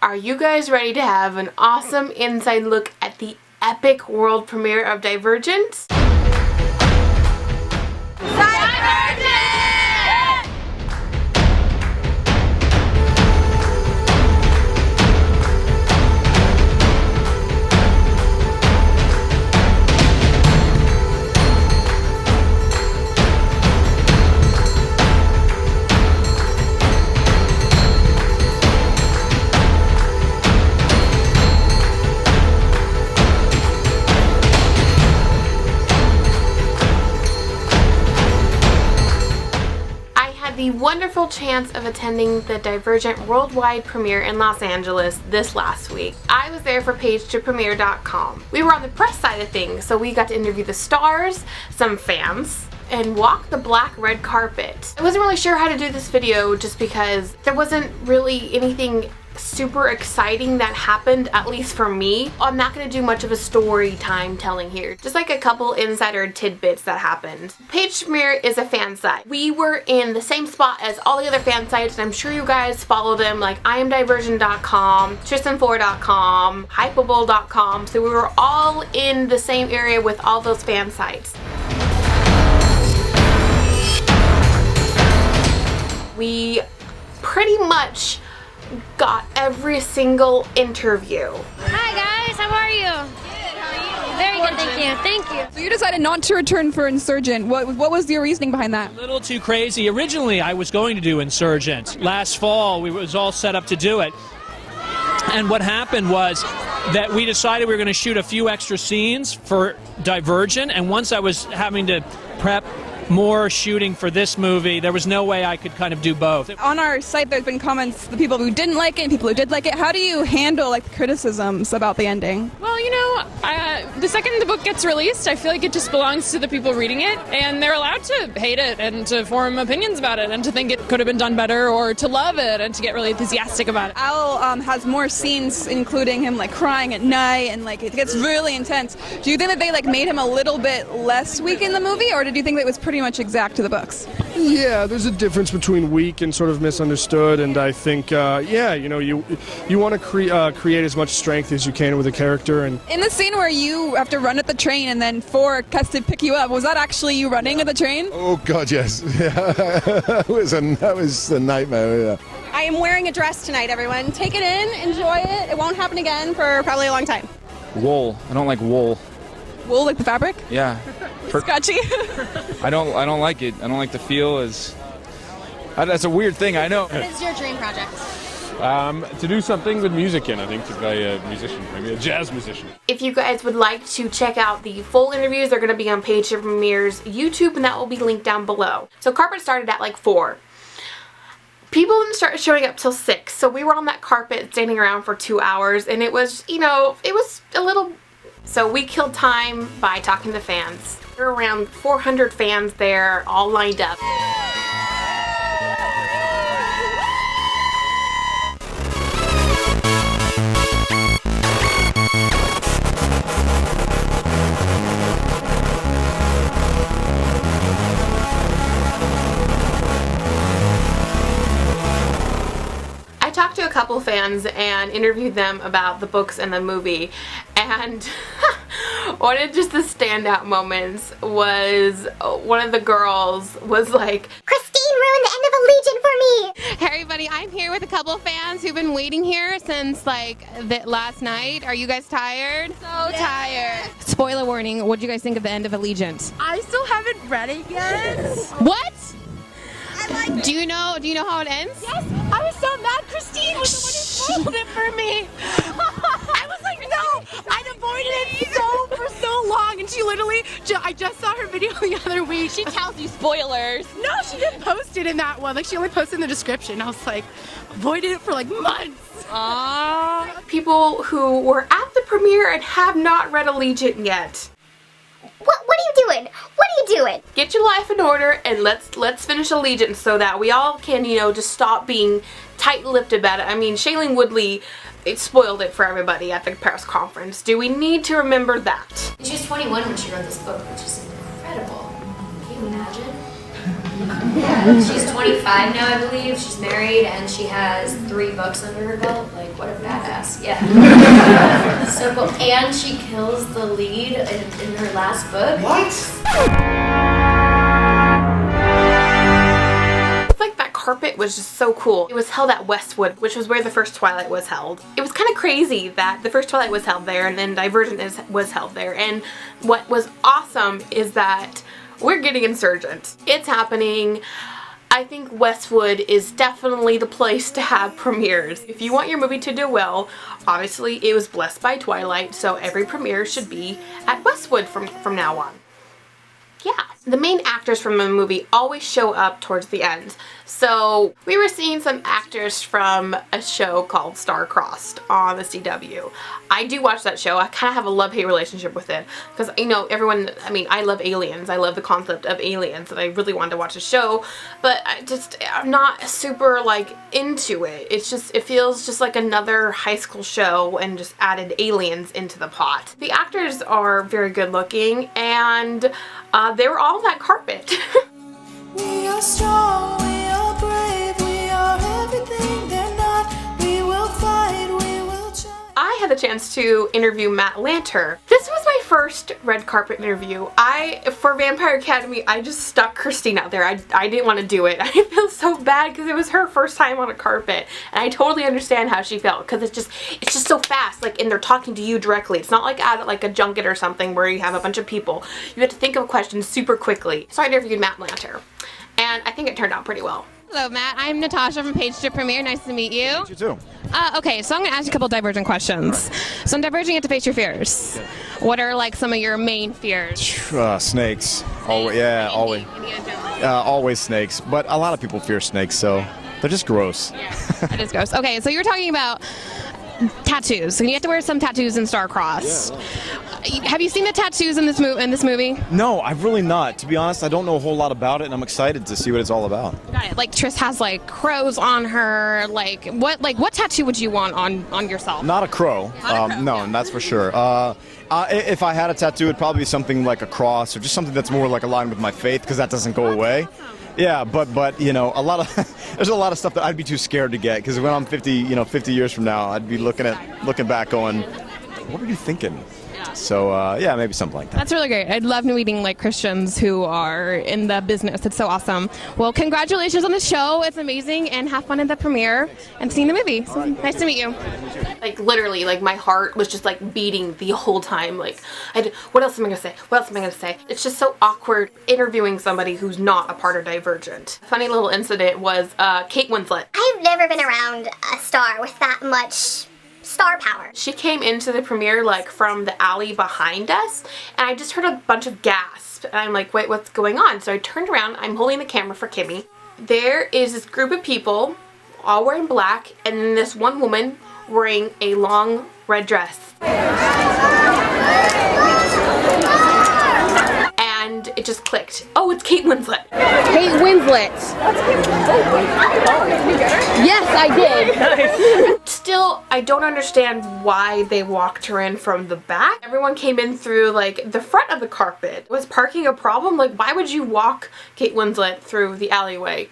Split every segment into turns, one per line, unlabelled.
Are you guys ready to have an awesome inside look at the epic world premiere of Divergent? The wonderful chance of attending the Divergent worldwide premiere in Los Angeles this last week. I was there for tasha.c.polis. We were on the press side of things, so we got to interview the stars, some fans, and walk the black red carpet. I wasn't really sure how to do this video just because there wasn't really anything super exciting that happened, at least for me. I'm not going to do much of a story time telling here, just like a couple insider tidbits that happened. Page Premiere is a fan site. We were in the same spot as all the other fan sites, and I'm sure you guys follow them, like IamDivergent.com, Tristanfor.com, Hypable.com, so we were all in the same area with all those fan sites. We pretty much got every single interview.
Hi guys, how are you? Good, how are you? Very good, thank you. Thank you.
So you decided not to return for Insurgent. What was your reasoning behind that?
A little too crazy. Originally, I was going to do Insurgent. Last fall, we was all set up to do it. And what happened was that we decided we were going to shoot a few extra scenes for Divergent, and once I was having to prep more shooting for this movie, there was no way I could kind of do both.
On our site there's been comments, the people who didn't like it and people who did like it. How do you handle like the criticisms about the ending?
Well, you know, the second the book gets released, I feel like it just belongs to the people reading it, and they're allowed to hate it and to form opinions about it and to think it could have been done better or to love it and to get really enthusiastic about it.
Al has more scenes including him like crying at night and like it gets really intense. Do you think that they like made him a little bit less weak in the movie, or did you think that it was pretty much exact to the books?
Yeah, there's a difference between weak and sort of misunderstood, and I think, yeah, you know, you want to create as much strength as you can with a character. And
in the scene where you have to run at the train and then Fork has to pick you up, was that actually you running at the train?
Oh God, yes. that was a nightmare. Yeah.
I am wearing a dress tonight, everyone. Take it in, enjoy it. It won't happen again for probably a long time.
Wool. I don't like wool.
Wool, like the fabric?
Yeah.
Scotchy.
I don't like it. I don't like the feel. That's a weird thing, I know.
What is your dream project?
To do something with music in, I think, to be a musician, maybe a jazz musician.
If you guys would like to check out the full interviews, they're going to be on Page Premiere's YouTube, and that will be linked down below. So carpet started at like 4. People didn't start showing up till 6, so we were on that carpet standing around for 2 hours, and it was, you know, it was a little... So we killed time by talking to fans. There were around 400 fans there, all lined up. I talked to a couple fans and interviewed them about the books and the movie, and one of just the standout moments was one of the girls was like,
Christine ruined the end of Allegiant for me!
Hey everybody, I'm here with a couple fans who've been waiting here since like last night. Are you guys tired? So tired. Spoiler warning, what do you guys think of the end of Allegiant?
I still haven't read it yet.
What?
I like
Do you know how it ends?
Yes, I was so mad. Christine was the one who spoiled it for me. I was like, no, I'd avoided it for so long, and she literally, I just saw her video the other week.
She tells you spoilers.
No, she didn't post it in that one. Like, she only posted in the description. I was like, avoided it for like months.
people who were at the premiere and have not read Allegiant yet.
What are you doing? What are you doing?
Get your life in order and let's finish Allegiant so that we all can, you know, just stop being tight-lipped about it. I mean, Shailene Woodley, it spoiled it for everybody at the press conference. Do we need to remember that?
She was 21 when she wrote this book, which is incredible. Can you imagine? She's 25 now, I believe. She's married and she has 3 books under her belt. Like, what a badass. badass. Yeah. So cool. And she kills the lead in her last book.
Like that carpet was just so cool. It was held at Westwood, which was where the first Twilight was held. It was kind of crazy that the first Twilight was held there and then Divergent was held there. And what was awesome is that we're getting Insurgent. It's happening. I think Westwood is definitely the place to have premieres. If you want your movie to do well, obviously it was blessed by Twilight, so every premiere should be at Westwood from now on. Yeah. The main actors from the movie always show up towards the end. So we were seeing some actors from a show called Star-Crossed on the CW. I do watch that show. I kind of have a love-hate relationship with it because, you know, everyone, I mean, I love aliens. I love the concept of aliens and I really wanted to watch the show, but I'm not super like into it. It feels just like another high school show and just added aliens into the pot. The actors are very good looking and they were all on that carpet.
We are strong, we are brave, we are everything they're not. We will fight, we will try.
I had the chance to interview Matt Lanter. This was my first red carpet interview. For Vampire Academy, I just stuck Christine out there. I didn't want to do it. I feel so bad because it was her first time on a carpet. And I totally understand how she felt because it's just so fast. Like, and they're talking to you directly. It's not like at like a junket or something where you have a bunch of people. You have to think of questions super quickly. So I interviewed Matt Lanter. And I think it turned out pretty well.
Hello, Matt. I'm Natasha from Page to Premiere. Nice to meet you.
You too.
Okay, so I'm going to ask you a couple Divergent questions. So in Divergent, you have to face your fears. What are like some of your main fears?
Snakes. Always, yeah, always. Always snakes. But a lot of people fear snakes, so they're just gross.
It is gross. Okay, so you're talking about tattoos. So you have to wear some tattoos in Star-Crossed. Have you seen the tattoos in this movie?
No, I've really not. To be honest, I don't know a whole lot about it, and I'm excited to see what it's all about.
Got it. Like Trish has like crows on her. What tattoo would you want on yourself?
Not a crow. No, that's for sure. If I had a tattoo, it'd probably be something like a cross or just something that's more like aligned with my faith, because that doesn't go away. Yeah, but you know, there's a lot of stuff that I'd be too scared to get, because when I'm 50 years from now, I'd be looking back going, what were you thinking? So yeah, maybe something like that.
That's really great. I'd love meeting like Christians who are in the business. It's so awesome. Well, congratulations on the show. It's amazing, and have fun at the premiere and seeing the movie. So, nice to meet you.
Like literally, like my heart was just like beating the whole time. Like, what else am I gonna say? What else am I gonna say? It's just so awkward interviewing somebody who's not a part of Divergent. A funny little incident was Kate Winslet.
I've never been around a star with that much star power.
She came into the premiere like from the alley behind us, and I just heard a bunch of gasps, and I'm like, wait, what's going on? So I turned around, I'm holding the camera for Kimmy. There is this group of people all wearing black, and then this one woman wearing a long red dress. And it just clicked. Oh, it's Kate Winslet.
Kate Winslet. Yes, I did.
Nice. Still, I don't understand why they walked her in from the back. Everyone came in through like the front of the carpet. Was parking a problem? Like, why would you walk Kate Winslet through the alleyway?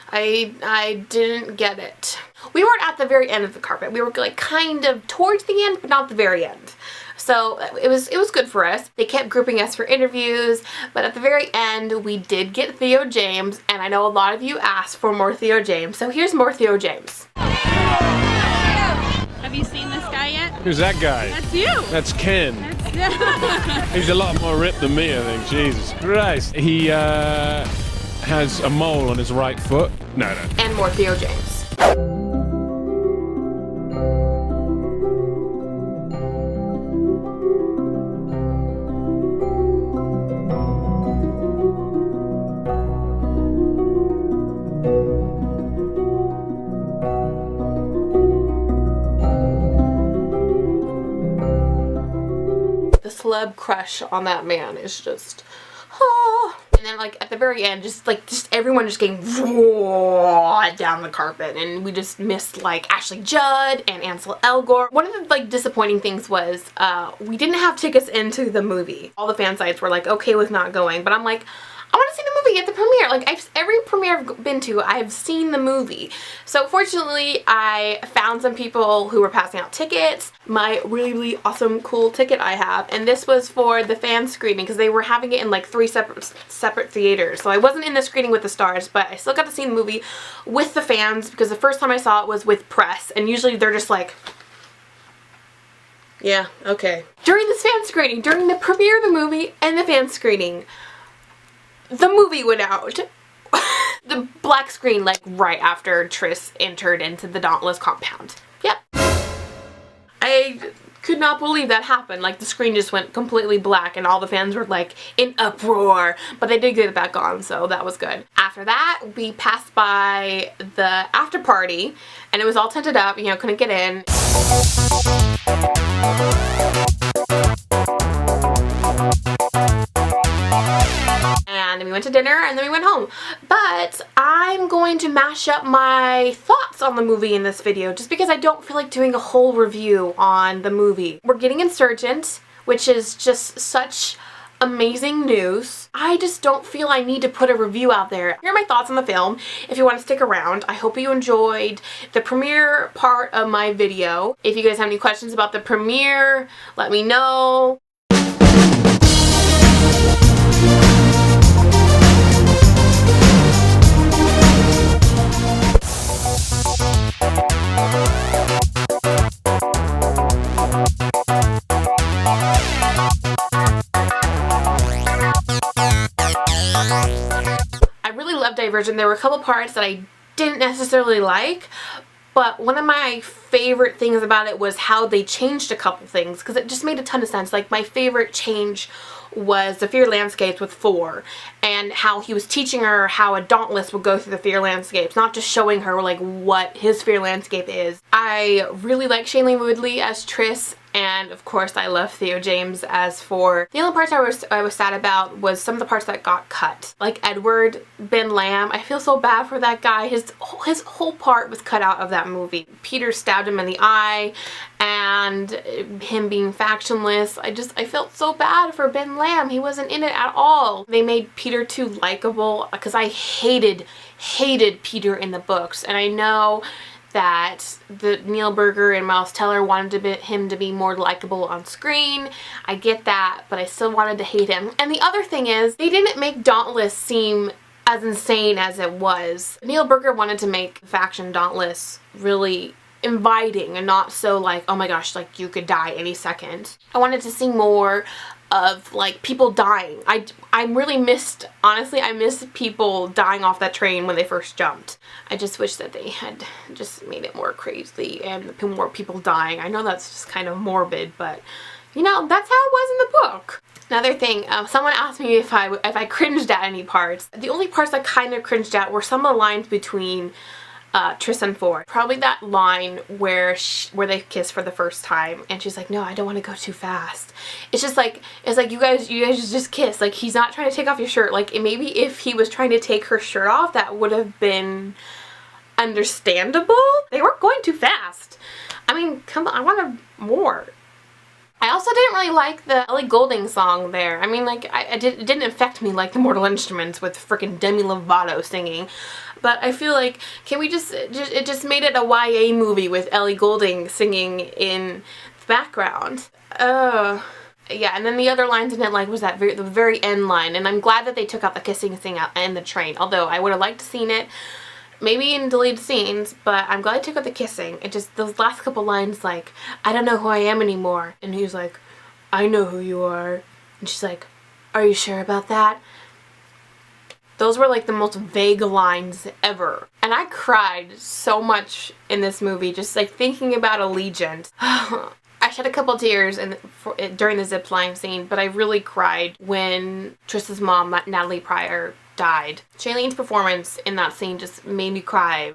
I didn't get it. We weren't at the very end of the carpet. We were like kind of towards the end, but not the very end. So it was good for us. They kept grouping us for interviews, but at the very end we did get Theo James, and I know a lot of you asked for more Theo James, so here's more Theo James.
Have you seen this guy yet?
Who's that guy?
That's you.
That's Ken. He's a lot more ripped than me, I think. Jesus Christ. He has a mole on his right foot. No.
And more Theo James. The celeb crush on that man is just, oh. And then like at the very end, just everyone just getting down the carpet, and we just missed like Ashley Judd and Ansel Elgort. One of the like disappointing things was we didn't have tickets into the movie. All the fan sites were like okay with not going, but I'm like, I want to see the movie at the premiere. Like, every premiere I've been to, I've seen the movie. So fortunately, I found some people who were passing out tickets. My really, really awesome, cool ticket I have. And this was for the fan screening because they were having it in like 3 separate theaters. So I wasn't in the screening with the stars, but I still got to see the movie with the fans because the first time I saw it was with press. And usually they're just like, yeah, okay. During this fan screening, during the premiere of the movie and the fan screening, the movie went out. The black screen, like, right after Triss entered into the Dauntless compound. Yep. I could not believe that happened. Like, the screen just went completely black and all the fans were, like, in uproar. But they did get it back on, so that was good. After that, we passed by the after party, and it was all tented up, you know, couldn't get in. And then we went to dinner and then we went home. But I'm going to mash up my thoughts on the movie in this video just because I don't feel like doing a whole review on the movie. We're getting Insurgent, which is just such amazing news. I just don't feel I need to put a review out there. Here are my thoughts on the film if you want to stick around. I hope you enjoyed the premiere part of my video. If you guys have any questions about the premiere, let me know. Divergent. There were a couple parts that I didn't necessarily like, but one of my favorite things about it was how they changed a couple things because it just made a ton of sense. Like, my favorite change was the fear landscapes with 4 and how he was teaching her how a Dauntless would go through the fear landscapes, not just showing her like what his fear landscape is. I really like Shailene Woodley as Triss, and of course I love Theo James as 4. The only parts I was sad about was some of the parts that got cut. Like Edward Ben Lamb, I feel so bad for that guy. His whole part was cut out of that movie. Peter stabbed him in the eye, and him being factionless. I felt so bad for Ben Lamb. He wasn't in it at all. They made Peter too likable because I hated Peter in the books, and I know that Neil Burger and Miles Teller wanted him to be more likable on screen. I get that, but I still wanted to hate him. And the other thing is, they didn't make Dauntless seem as insane as it was. Neil Burger wanted to make Faction Dauntless really inviting and not so like, oh my gosh, like you could die any second. I wanted to see more of like people dying. I really missed, honestly, I missed people dying off that train when they first jumped. I just wish that they had just made it more crazy and more people dying. I know that's just kind of morbid, but you know, that's how it was in the book. Another thing, someone asked me if I cringed at any parts. The only parts I kind of cringed at were some of the lines between Triss and 4. Probably that line where they kiss for the first time and she's like, no, I don't want to go too fast. It's just like, it's like you guys just kiss. Like, he's not trying to take off your shirt. Like, maybe if he was trying to take her shirt off, that would have been understandable. They weren't going too fast. I mean, come on, I wanted more. I also didn't really like the Ellie Goulding song there. I mean, like, it didn't affect me like the Mortal Instruments with frickin' Demi Lovato singing. But I feel like, can we it just made it a YA movie with Ellie Goulding singing in the background. Yeah, and then the other lines I didn't like was the very end line. And I'm glad that they took out the kissing thing out in the train. Although I would have liked to seen it maybe in deleted scenes, but I'm glad I took out the kissing. It just, those last couple lines like, I don't know who I am anymore. And he's like, I know who you are. And she's like, are you sure about that? Those were like the most vague lines ever. And I cried so much in this movie, just like thinking about Allegiant. I shed a couple tears during the zipline scene, but I really cried when Triss's mom, Natalie Pryor, died. Shailene's performance in that scene just made me cry.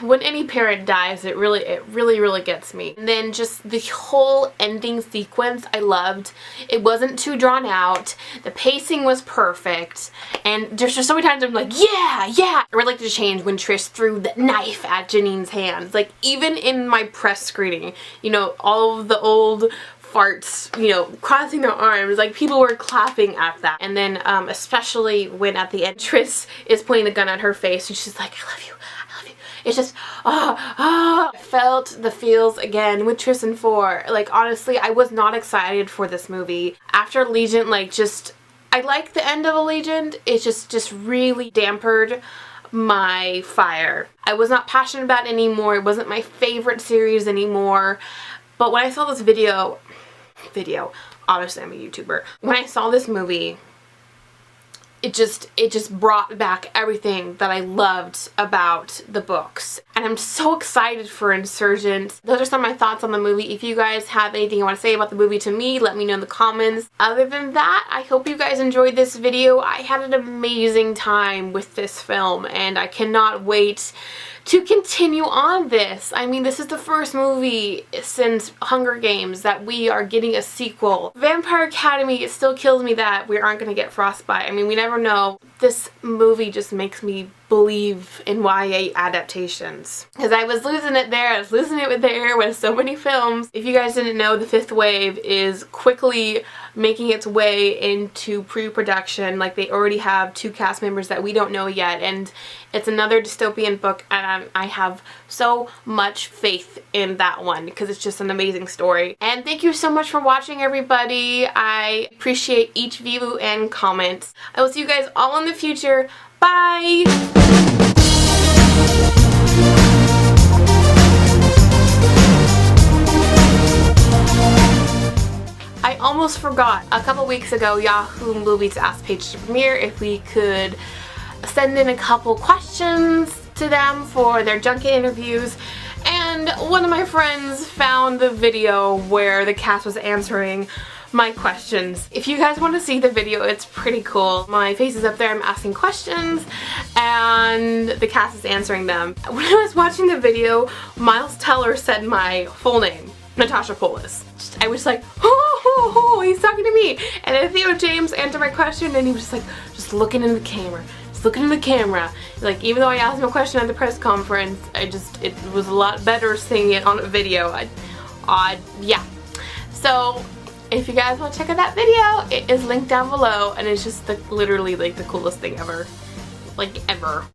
When any parent dies, it really gets me. And then just the whole ending sequence I loved. It wasn't too drawn out. The pacing was perfect. And there's just so many times I'm like, yeah! I would like to change when Triss threw the knife at Janine's hands. Like, even in my press screening, you know, all of the old farts, you know, crossing their arms. Like, people were clapping at that. And then especially when at the end Triss is pointing the gun at her face and she's like, I love you, I love you. It's just, I felt the feels again with Triss and 4. Like, honestly, I was not excited for this movie. After Allegiant, like, just, I like the end of Allegiant. It just really dampered my fire. I was not passionate about it anymore. It wasn't my favorite series anymore. But when I saw this video, obviously I'm a YouTuber. When I saw this movie, it just brought back everything that I loved about the books. And I'm so excited for Insurgent. Those are some of my thoughts on the movie. If you guys have anything you want to say about the movie to me, let me know in the comments. Other than that, I hope you guys enjoyed this video. I had an amazing time with this film and I cannot wait to continue on this. I mean, this is the first movie since Hunger Games that we are getting a sequel. Vampire Academy, it still kills me that we aren't going to get Frostbite. I mean, we never know. This movie just makes me believe in YA adaptations. Because I was losing it there, I was losing it there with so many films. If you guys didn't know, the fifth wave is quickly making its way into pre-production. Like, they already have 2 cast members that we don't know yet, and it's another dystopian book, and I have so much faith in that one because it's just an amazing story. And thank you so much for watching, everybody. I appreciate each view and comment. I will see you guys all in the future. Bye! I almost forgot. A couple weeks ago, Yahoo Movies asked Paige to Premiere if we could send in a couple questions to them for their junket interviews, and one of my friends found the video where the cast was answering my questions. If you guys want to see the video, it's pretty cool. My face is up there, I'm asking questions, and the cast is answering them. When I was watching the video, Miles Teller said my full name, Tasha.c.Polis. I was like, oh, he's talking to me. And then Theo James answered my question, and he was just like, just looking in the camera. Just looking in the camera. Like, even though I asked him a question at the press conference, it was a lot better seeing it on a video. Yeah. So, if you guys want to check out that video, it is linked down below, and it's just literally like the coolest thing ever. Like, ever.